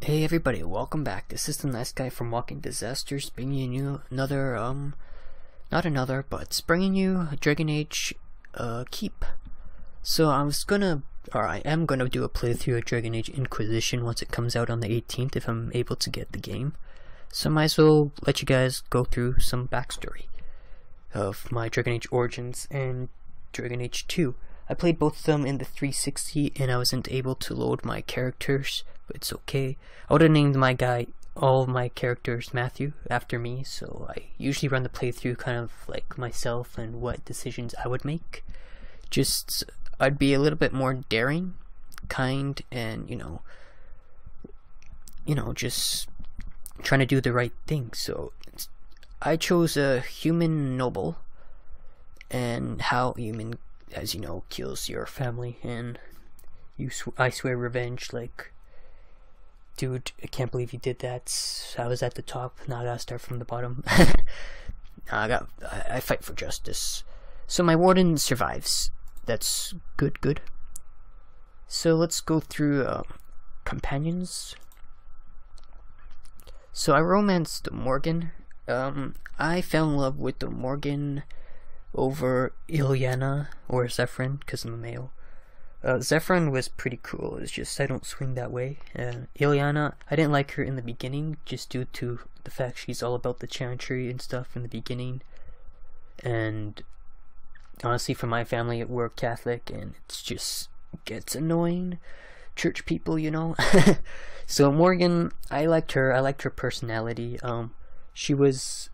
Hey everybody, welcome back. This is the nice guy from Walking Disasters, bringing you another, bringing you Dragon Age, Keep. So I am gonna do a playthrough of Dragon Age Inquisition once it comes out on the 18th, if I'm able to get the game. So I might as well let you guys go through some backstory of my Dragon Age Origins and Dragon Age 2. I played both of them in the 360 and I wasn't able to load my characters, but it's okay. I would have named all of my characters Matthew after me, so I usually run the playthrough kind of like myself and what decisions I would make. I'd be a little bit more daring, kind, and just trying to do the right thing. So I chose a human noble, and how human, as you know, kills your family, and I swear revenge. Like, dude, I can't believe you did that. I was at the top, now I gotta start from the bottom. I fight for justice. So my warden survives. That's good. So let's go through companions. So I romanced Morgan. I fell in love with the Morgan over Ilyana or Zephyrin because I'm a male. Zephyrin was pretty cool. It's just I don't swing that way. Ilyana, I didn't like her in the beginning just due to the fact she's all about the chantry and stuff in the beginning. And honestly, for my family, we're Catholic and it just gets annoying. Church people, you know. So Morgan, I liked her. I liked her personality. She was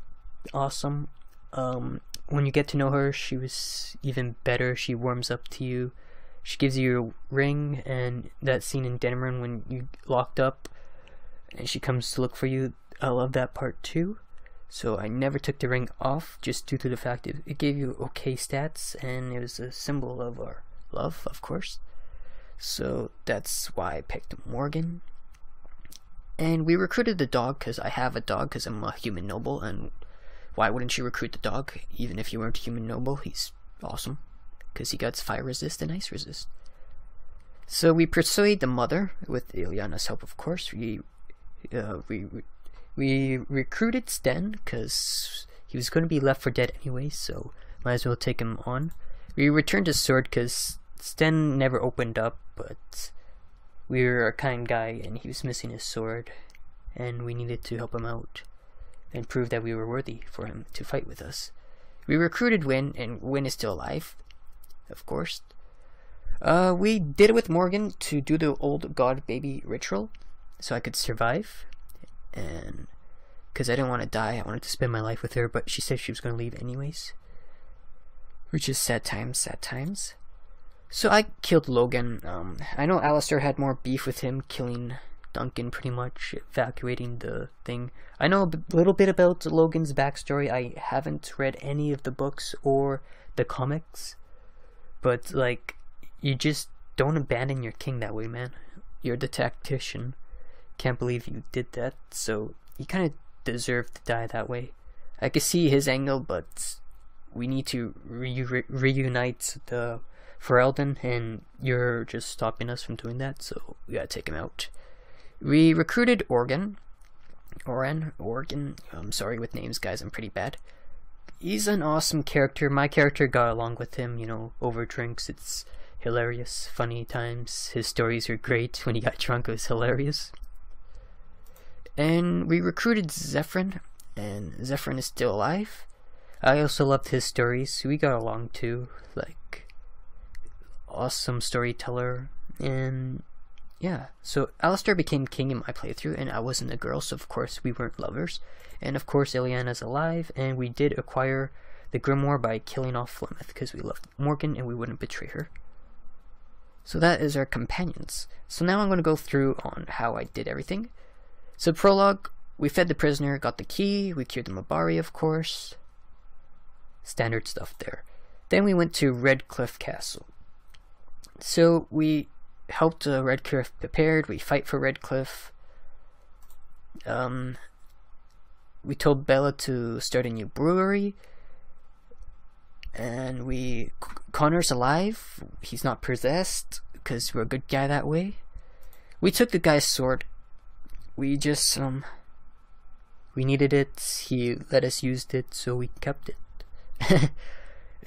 awesome. When you get to know her, she was even better. She warms up to you. She gives you a ring, and that scene in Denmark when you locked up and she comes to look for you, I love that part too. So I never took the ring off just due to the fact it gave you okay stats, and it was a symbol of our love, of course. So that's why I picked Morgan. And we recruited the dog because I have a dog because I'm a human noble, and why wouldn't you recruit the dog even if you weren't a human noble? He's awesome because he got fire resist and ice resist. So we persuade the mother with Ilyana's help, of course. We recruited Sten because he was going to be left for dead anyway, so might as well take him on. We returned his sword because Sten never opened up, but we were a kind guy and he was missing his sword, and we needed to help him out and prove that we were worthy for him to fight with us. We recruited Wynn, and Wynn is still alive, of course. We did it with Morgan to do the old god baby ritual so I could survive, and because I didn't want to die, I wanted to spend my life with her, but she said she was going to leave anyways, which is sad times. So I killed Logan. I know Alistair had more beef with him, killing Duncan, pretty much evacuating the thing. I know a little bit about Logan's backstory. I haven't read any of the books or the comics, but like, you just don't abandon your king that way, man. You're the tactician. Can't believe you did that. So you kind of deserve to die that way. I can see his angle, but we need to reunite the Ferelden, and you're just stopping us from doing that, so we gotta take him out. We recruited Oren. I'm sorry with names, guys, I'm pretty bad. He's an awesome character. My character got along with him, over drinks. It's hilarious, funny times. His stories are great. When he got drunk, it was hilarious. And we recruited Zephyrin, and Zephyrin is still alive. I also loved his stories. We got along too, like, awesome storyteller. And yeah, so Alistair became king in my playthrough, and I wasn't a girl, so of course we weren't lovers. And of course Ilyana's alive, and we did acquire the Grimoire by killing off Flemeth because we loved Morgan and we wouldn't betray her. So that is our companions. So now I'm going to go through on how I did everything. So prologue, we fed the prisoner, got the key, we cured the Mabari, of course. Standard stuff there. Then we went to Redcliffe Castle. So we helped Redcliffe prepared. We fight for Redcliffe. We told Bella to start a new brewery, and Connor's alive. He's not possessed because we're a good guy that way. We took the guy's sword we just we needed it. He let us use it, so we kept it.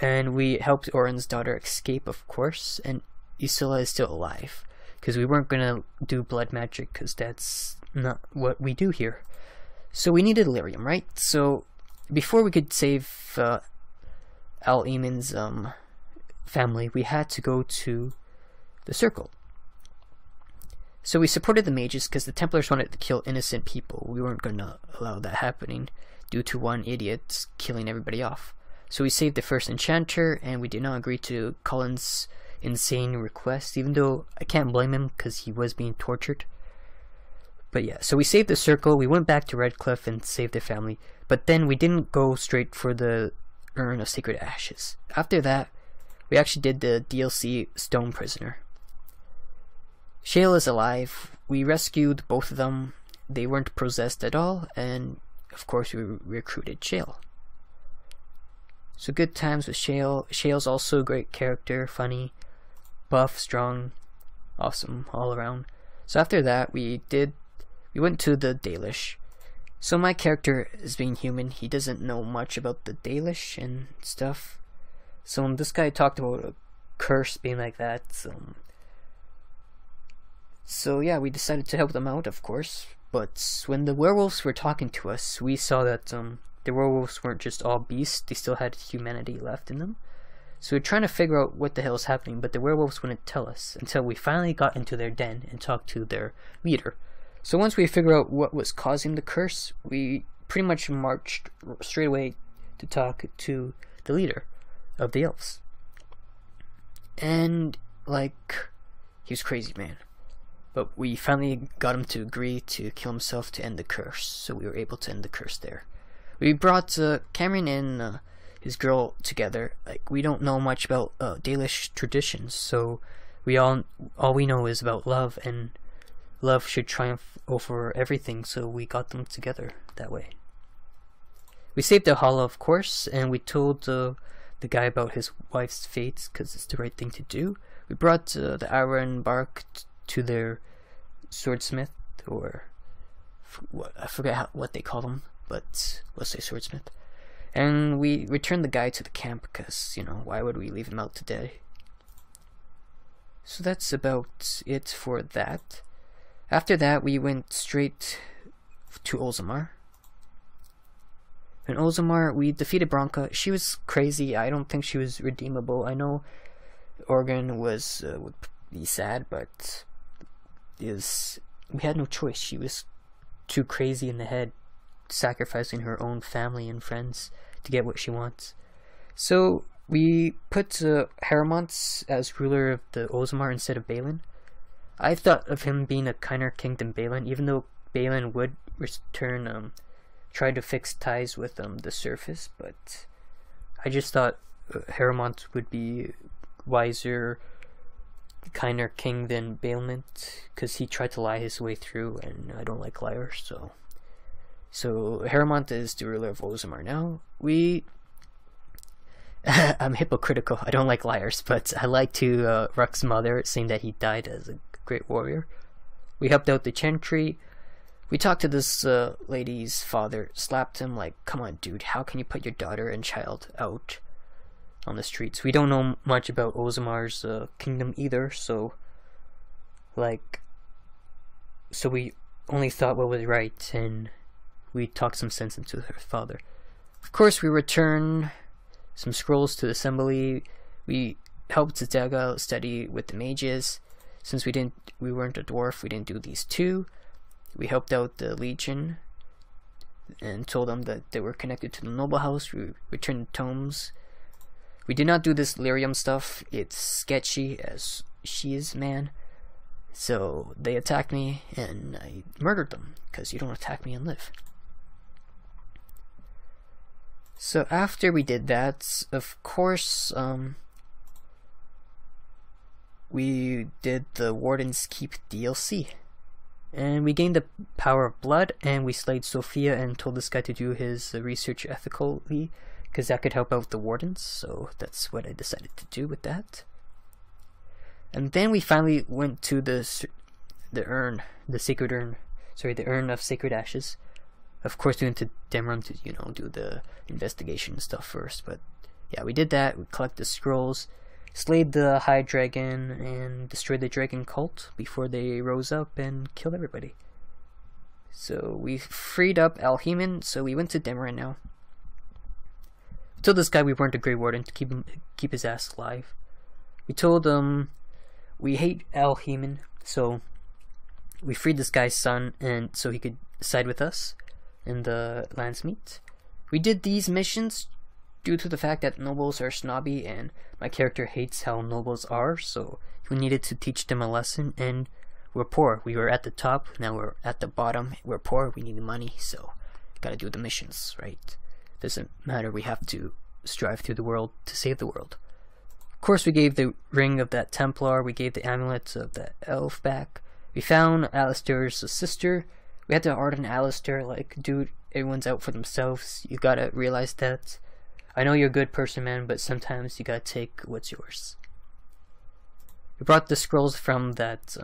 And we helped Oren's daughter escape, of course, and Isilla is still alive, because we weren't gonna do blood magic, because that's not what we do here. So we needed Lyrium, right? So before we could save Al Eamon's family, we had to go to the Circle. So we supported the mages because the Templars wanted to kill innocent people. We weren't going to allow that happening due to one idiot killing everybody off. So we saved the first enchanter, and we did not agree to Colin's insane request, even though I can't blame him because he was being tortured. But yeah, so we saved the Circle, we went back to Redcliffe and saved their family, but then we didn't go straight for the Urn of Sacred Ashes. After that, we actually did the DLC Stone Prisoner. Shale is alive. We rescued both of them. They weren't possessed at all, and of course we recruited Shale. So good times with Shale. Shale's also a great character, funny, buff, strong, awesome all around. So after that we went to the Dalish. So my character is being human. He doesn't know much about the Dalish and stuff. So when this guy talked about a curse being like that, so yeah, we decided to help them out, of course. But when the werewolves were talking to us, we saw that the werewolves weren't just all beasts, they still had humanity left in them. So we're trying to figure out what the hell is happening, but the werewolves wouldn't tell us until we finally got into their den and talked to their leader. So once we figured out what was causing the curse, we pretty much marched straight away to talk to the leader of the elves. And like, he was crazy, man. But we finally got him to agree to kill himself to end the curse, so we were able to end the curse there. We brought Cameron and his girl together. Like, we don't know much about Dalish traditions, so all we know is about love, and love should triumph over everything, so we got them together that way. We saved the Hollow, of course, and we told the guy about his wife's fate, because it's the right thing to do. We brought the iron bark to their swordsmith, or I forget what they call them, but let's say swordsmith. And we returned the guy to the camp because, you know, why would we leave him out to die? So that's about it for that. After that, we went straight to Oldsmar. In Oldsmar, we defeated Bronca. She was crazy. I don't think she was redeemable. I know Organ would be sad, but we had no choice. She was too crazy in the head, sacrificing her own family and friends to get what she wants. So we put Haramont as ruler of the Oldsmar instead of Balin. I thought of him being a kinder king than Balin, even though Balin would return, try to fix ties with the surface, but I just thought Haramont would be wiser, kinder king than Bailment, because he tried to lie his way through, and I don't like liars, so Haramont is the ruler of Oldsmar now. I'm hypocritical, I don't like liars, but I like to Ruck's mother, saying that he died as a great warrior. We helped out the Chantry. We talked to this lady's father, slapped him like, come on dude, how can you put your daughter and child out on the streets? We don't know much about Oldsmar's kingdom either, so we only thought what was right, and we talked some sense into her father. Of course, we returned some scrolls to the assembly. We helped Zadaga study with the mages. Since we weren't a dwarf, we didn't do these two. We helped out the Legion and told them that they were connected to the noble house. We returned tomes. We did not do this lyrium stuff. It's sketchy as she is, man. So they attacked me and I murdered them, because you don't attack me and live. So after we did that, of course, we did the Wardens Keep DLC. And we gained the power of blood, and we slayed Sophia and told this guy to do his research ethically, because that could help out the Wardens, so that's what I decided to do with that. And then we finally went to the urn, the sacred urn, the Urn of Sacred Ashes. Of course, we went to Demerun to, do the investigation stuff first. But yeah, we did that. We collected the scrolls, slayed the High Dragon, and destroyed the Dragon Cult before they rose up and killed everybody. So we freed up Alheman, so we went to Demerun now. We told this guy we weren't a Grey Warden to keep his ass alive. We told him we hate Alheman, so we freed this guy's son, and so he could side with us in the Landsmeet. We did these missions due to the fact that nobles are snobby, and my character hates how nobles are, so we needed to teach them a lesson, and we're poor. We were at the top, now we're at the bottom. We're poor, we need money, so gotta do the missions, right? Doesn't matter, we have to strive through the world to save the world. Of course, we gave the ring of that Templar, we gave the amulet of that elf back. We found Alistair's sister. We had to harden Alistair, like, dude, everyone's out for themselves. You gotta realize that. I know you're a good person, man, but sometimes you gotta take what's yours. We brought the scrolls from that,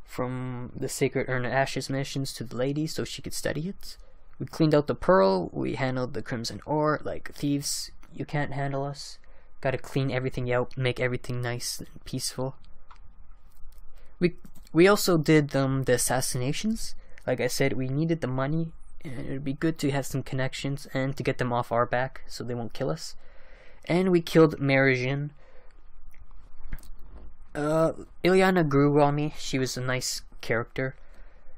from the Sacred Urn of Ashes missions to the lady so she could study it. We cleaned out the pearl, we handled the crimson ore like thieves. You can't handle us. Gotta clean everything out, make everything nice and peaceful. We also did the assassinations. Like I said, we needed the money, and it would be good to have some connections and to get them off our back so they won't kill us. And we killed Merijin. Ileana grew on me. She was a nice character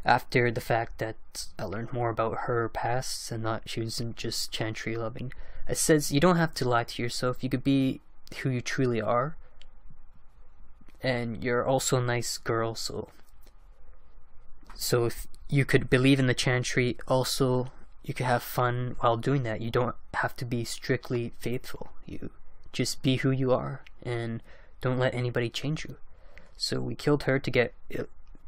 after the fact that I learned more about her past and not she wasn't just chantry loving. It says you don't have to lie to yourself. You could be who you truly are. And you're also a nice girl, so if you could believe in the chantry, also you could have fun while doing that. You don't have to be strictly faithful. You just be who you are and don't let anybody change you. So we killed her to get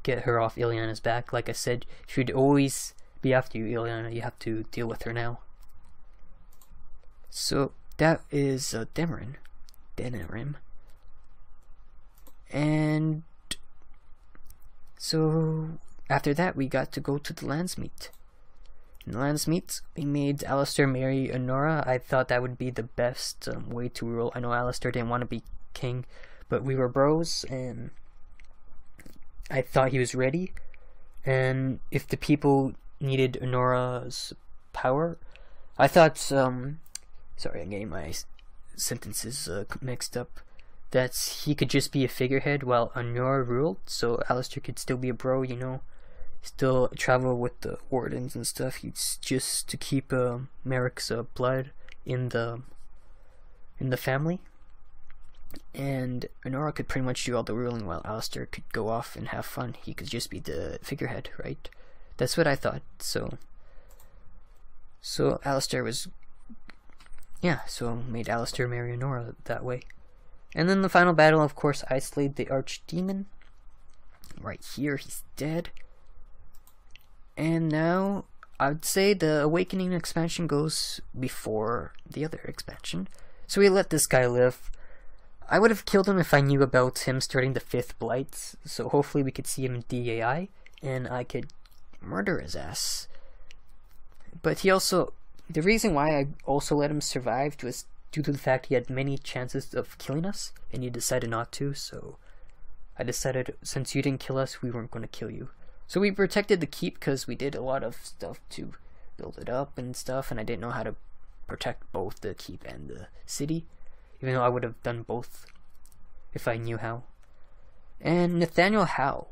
her off Ileana's back. Like I said, she'd always be after you, Ileana. You have to deal with her now. So that is Demerun. And so after that we got to go to the Landsmeet. In the Landsmeet we made Alistair marry Honora. I thought that would be the best way to rule. I know Alistair didn't want to be king, but we were bros and I thought he was ready. And if the people needed Honora's power, I thought sorry, I'm getting my sentences mixed up. That he could just be a figurehead while Honora ruled, so Alistair could still be a bro, still travel with the wardens and stuff. He's just to keep Merrick's blood in the family, and Honora could pretty much do all the ruling while Alistair could go off and have fun. He could just be the figurehead, right? That's what I thought. So Alistair was, so made Alistair marry Honora that way. And then the final battle, of course, I slayed the Archdemon. Right here, he's dead. And now, I would say the Awakening expansion goes before the other expansion. So we let this guy live. I would have killed him if I knew about him starting the 5th Blight. So hopefully we could see him in DAI, and I could murder his ass. But he also, the reason why I also let him survive was due to the fact he had many chances of killing us, and he decided not to, so I decided since you didn't kill us, we weren't going to kill you. So we protected the keep because we did a lot of stuff to build it up and stuff, and I didn't know how to protect both the keep and the city, even though I would have done both if I knew how. And Nathaniel Howe.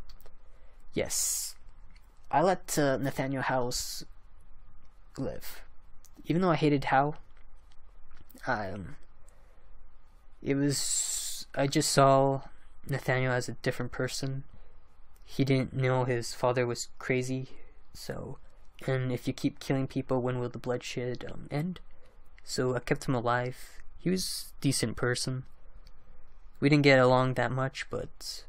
Yes, I let Nathaniel Howe's live. Even though I hated Howe, I just saw Nathaniel as a different person. He didn't know his father was crazy, and if you keep killing people, when will the bloodshed end? So I kept him alive. He was a decent person. We didn't get along that much, but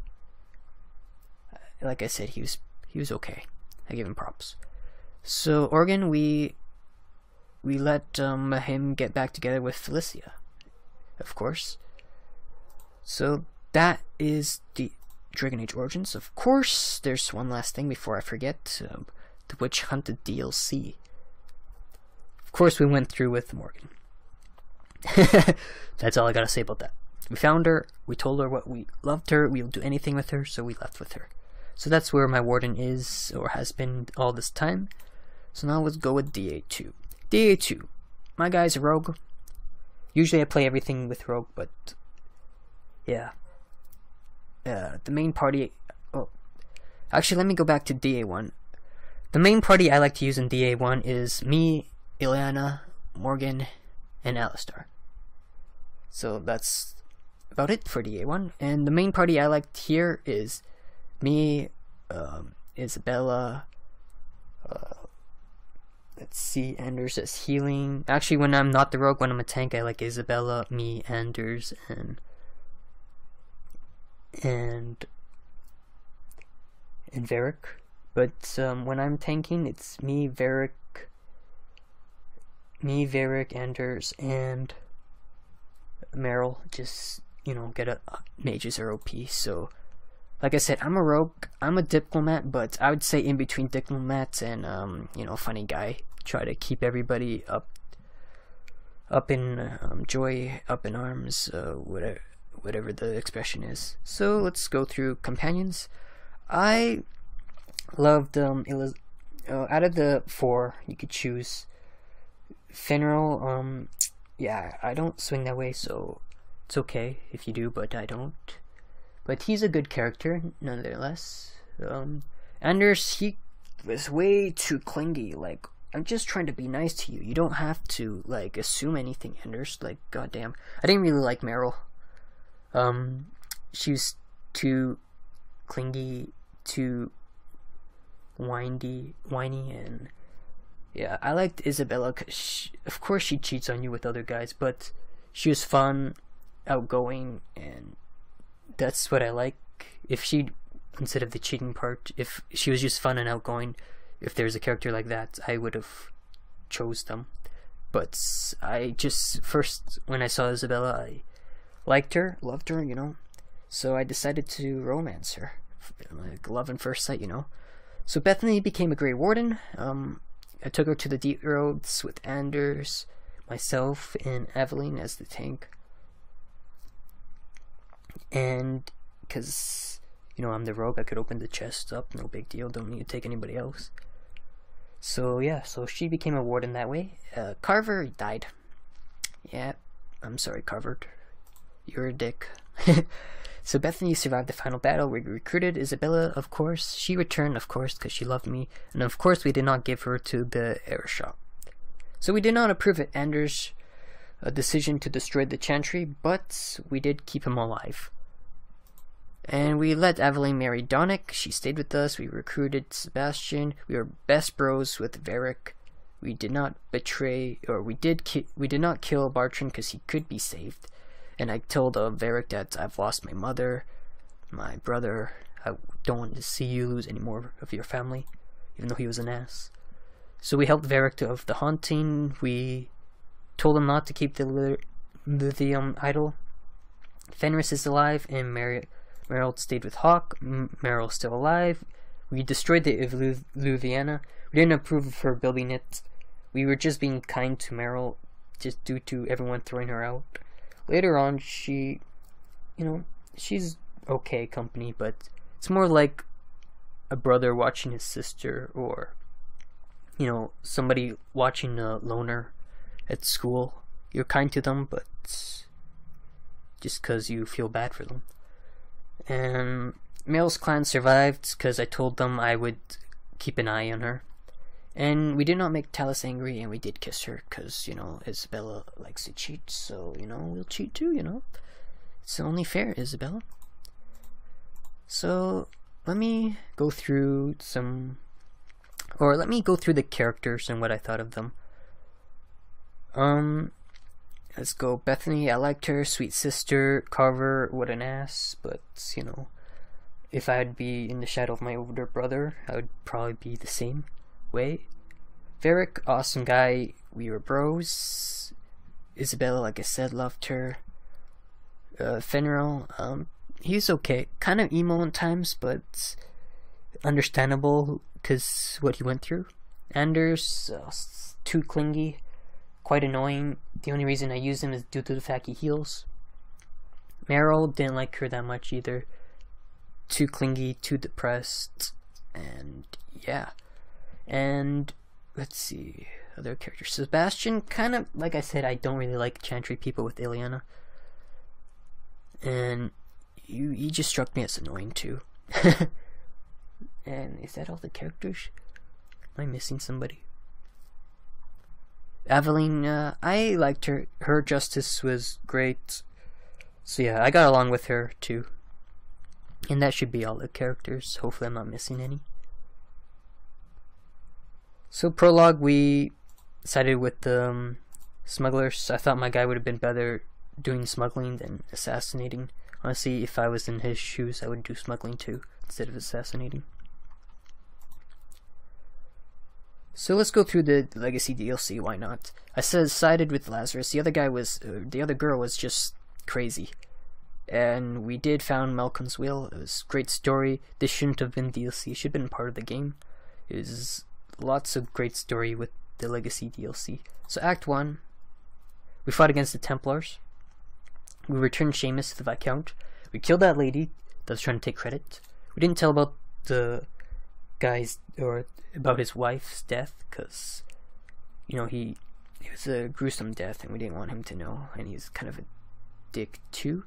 like I said, he was okay. I give him props. So Oregon, we let him get back together with Felicia, of course. So that is the Dragon Age Origins. Of course, there's one last thing before I forget. The Witch Hunted DLC. Of course, we went through with Morgan. That's all I gotta say about that. We found her, we told her what we loved her, we'll do anything with her, so we left with her. So that's where my warden is, or has been all this time. So now let's go with DA2. DA2. My guy's a rogue. Usually I play everything with rogue, but yeah. The main party... Oh, actually, let me go back to DA1. The main party I like to use in DA1 is me, Ileana, Morgan, and Alistair. So that's about it for DA1. And the main party I liked here is me, Isabella, let's see, Anders as healing. Actually, when I'm not the rogue, when I'm a tank, I like Isabella, me, Anders, and Varric. But when I'm tanking, it's me, Varric, Anders, and Meryl. Just, you know, get a mages are OP. So like I said, I'm a rogue, I'm a diplomat, but I would say in between diplomats and you know, funny guy. Try to keep everybody up in joy, up in arms, whatever the expression is. So let's go through companions. I loved out of the 4 you could choose Finral. Yeah, I don't swing that way, so it's okay if you do, but I don't. But he's a good character nonetheless. Anders, he was way too clingy. Like, I'm just trying to be nice to you. You don't have to like assume anything, Anders. Like, goddamn, I didn't really like Meryl. She was too clingy, too whiny, and yeah, I liked Isabella because of course she cheats on you with other guys, but she was fun, outgoing, and that's what I like. If she, instead of the cheating part, if she was just fun and outgoing, if there's a character like that, I would have chose them. But I just, first when I saw Isabella, I liked her, loved her, you know, so I decided to romance her, like love at first sight, you know. So Bethany became a Grey Warden. I took her to the Deep Roads with Anders, myself, and Evelyn as the tank. And because, you know, I'm the rogue, I could open the chest up, no big deal, don't need to take anybody else. So yeah, so she became a warden that way. Carver died. Yeah, I'm sorry, Carver. You're a dick. So Bethany survived the final battle. We recruited Isabella, of course. She returned, of course, because she loved me. And of course, we did not give her to the air shop. So we did not approve of Anders' decision to destroy the Chantry, but we did keep him alive. And we let Evelyn marry Donick. She stayed with us. We recruited Sebastian. We were best bros with Varric. We did not betray, or we did not kill Bartrand because he could be saved. And I told Varric that I've lost my mother, my brother. I don't want to see you lose any more of your family, even though he was an ass. So we helped Varric of the haunting. We told him not to keep the lithium idol. Fenris is alive, and Meryl stayed with Hawk. Meryl's still alive. We destroyed the Luviana. We didn't approve of her building it. We were just being kind to Meryl, just due to everyone throwing her out. Later on, she, you know, she's okay company, but it's more like a brother watching his sister, or, you know, somebody watching a loner at school. You're kind to them, but just because you feel bad for them. And Mel's clan survived because I told them I would keep an eye on her. And we did not make Talus angry, and we did kiss her because, you know, Isabella likes to cheat, so, you know, we'll cheat too, you know. It's only fair, Isabella. So let me go through let me go through the characters and what I thought of them. Let's go Bethany. I liked her. Sweet sister. Carver, what an ass, but, you know, if I'd be in the shadow of my older brother, I would probably be the same way. Varric, awesome guy. We were bros. Isabella, like I said, loved her. Fenrir, he's okay. Kind of emo at times, but understandable because what he went through. Anders, too clingy, quite annoying. The only reason I use him is due to the fact he heals. Meryl, didn't like her that much either. Too clingy, too depressed, and yeah. And let's see, other characters. Sebastian, kind of, like I said, I don't really like Chantry people with Ileana. And he just struck me as annoying too. And is that all the characters? Am I missing somebody? Aveline, I liked her. Her justice was great. So yeah, I got along with her too. And that should be all the characters. Hopefully I'm not missing any. So prologue, we sided with the smugglers. I thought my guy would have been better doing smuggling than assassinating. Honestly, if I was in his shoes, I would do smuggling too, instead of assassinating. So let's go through the Legacy DLC, why not? I sided with Lazarus. The other girl was just crazy. And we did found Malcolm's Will. It was a great story. This shouldn't have been DLC. It should have been part of the game. It was lots of great story with the Legacy DLC. So Act 1, we fought against the Templars. We returned Seamus to the Viscount. We killed that lady that was trying to take credit. We didn't tell about the guy's, or about his wife's death, because, you know, it was a gruesome death and we didn't want him to know, and he's kind of a dick too.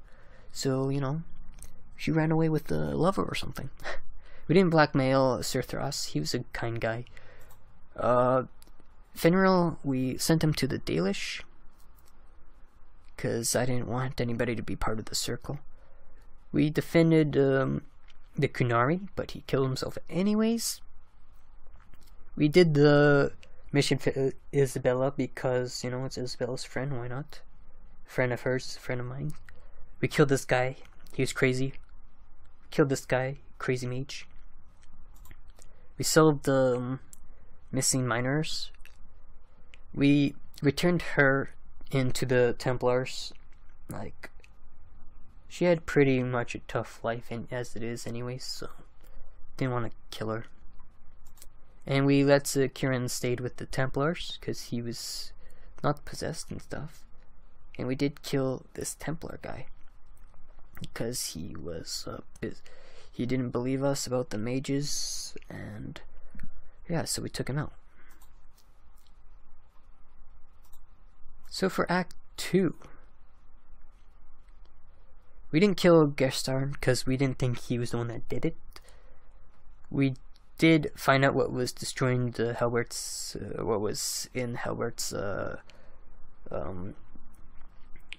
So, you know, she ran away with the lover or something. We didn't blackmail Sir Thras. He was a kind guy. Finral, we sent him to the Dalish, because I didn't want anybody to be part of the circle. We defended the Kunari, but he killed himself anyways. We did the mission for Isabella because, you know, it's Isabella's friend, why not? Friend of hers, friend of mine. We killed this guy, he was crazy. Killed this guy, crazy mage. We solved the missing miners. We returned her into the Templars. Like, she had pretty much a tough life, and as it is anyways, so didn't want to kill her. And we let Kieran stayed with the Templars because he was not possessed and stuff. And we did kill this Templar guy because he was he didn't believe us about the mages, and yeah, so we took him out. So for Act 2, we didn't kill Gestarn because we didn't think he was the one that did it. We did find out what was destroying the Helbert's, what was in Helbert's,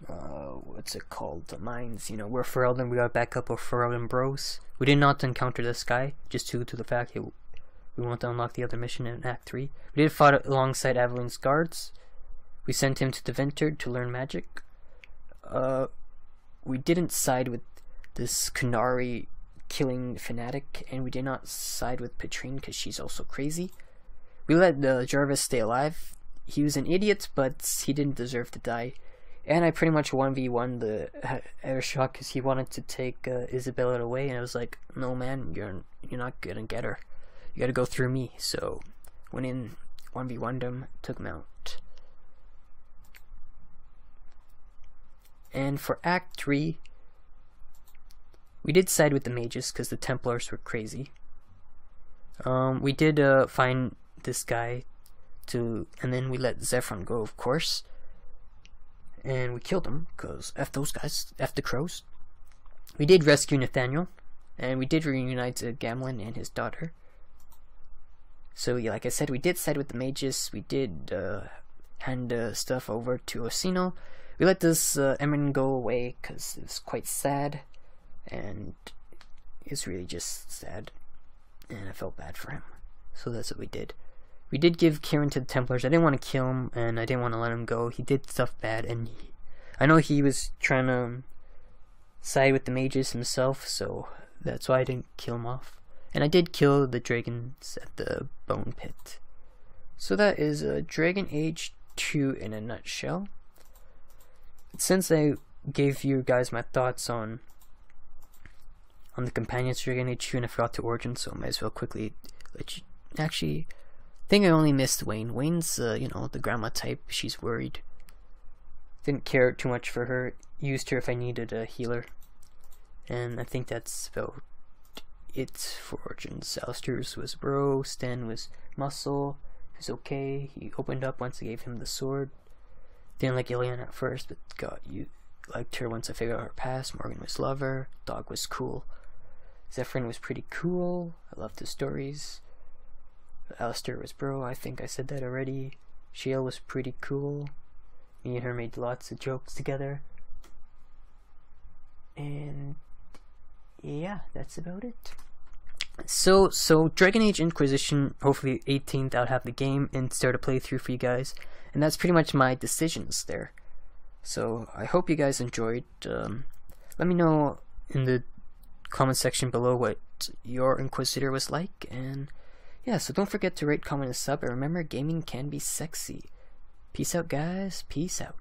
what's it called, the mines, you know, where Ferelden, we got backup of Ferelden Bros. We did not encounter this guy, just due to the fact that we want to unlock the other mission in Act 3. We did fight alongside Aveline's guards. We sent him to the Ventard to learn magic. We didn't side with this Kunari killing fanatic, and we did not side with Petrine because she's also crazy. We let Jarvis stay alive. He was an idiot, but he didn't deserve to die. And I pretty much 1v1 the Airshock because he wanted to take Isabella away, and I was like, no man, you're not gonna get her. You gotta go through me. So went in, 1v1'd him, took him out. And for Act 3, we did side with the mages because the Templars were crazy. We did find this guy and then we let Zephyr go, of course. And we killed him because F those guys, F the crows. We did rescue Nathaniel, and we did reunite Gamlin and his daughter. So yeah, like I said, we did side with the mages. We did hand stuff over to Orsino. We let this Emin go away because it was quite sad, and it's really just sad, and I felt bad for him. So that's what we did. We did give Kieran to the Templars. I didn't want to kill him, and I didn't want to let him go. He did stuff bad, and I know he was trying to side with the mages himself, so that's why I didn't kill him off. And I did kill the dragons at the bone pit. So that is Dragon Age 2 in a nutshell. Since I gave you guys my thoughts on on the companions Dragon Age 2 and I forgot to origin, so I might as well quickly let you. Actually, I think I only missed Wayne. Wayne's, you know, the grandma type. She's worried. Didn't care too much for her. Used her if I needed a healer. And I think that's about it for origins. Alistair's was bro. Sten was muscle. He was okay. He opened up once I gave him the sword. Didn't like Iliana at first, but liked her once I figured out her past. Morgan was lover. Dog was cool. Zephyrin was pretty cool. I loved his stories. Alistair was bro. I think I said that already. Shale was pretty cool. Me and her made lots of jokes together. And yeah, that's about it. So Dragon Age Inquisition, hopefully 18th I'll have the game and start a playthrough for you guys. And that's pretty much my decisions there. So I hope you guys enjoyed. Let me know in the comment section below what your Inquisitor was like. And yeah, so don't forget to rate, comment, and sub. And remember, gaming can be sexy. Peace out, guys. Peace out.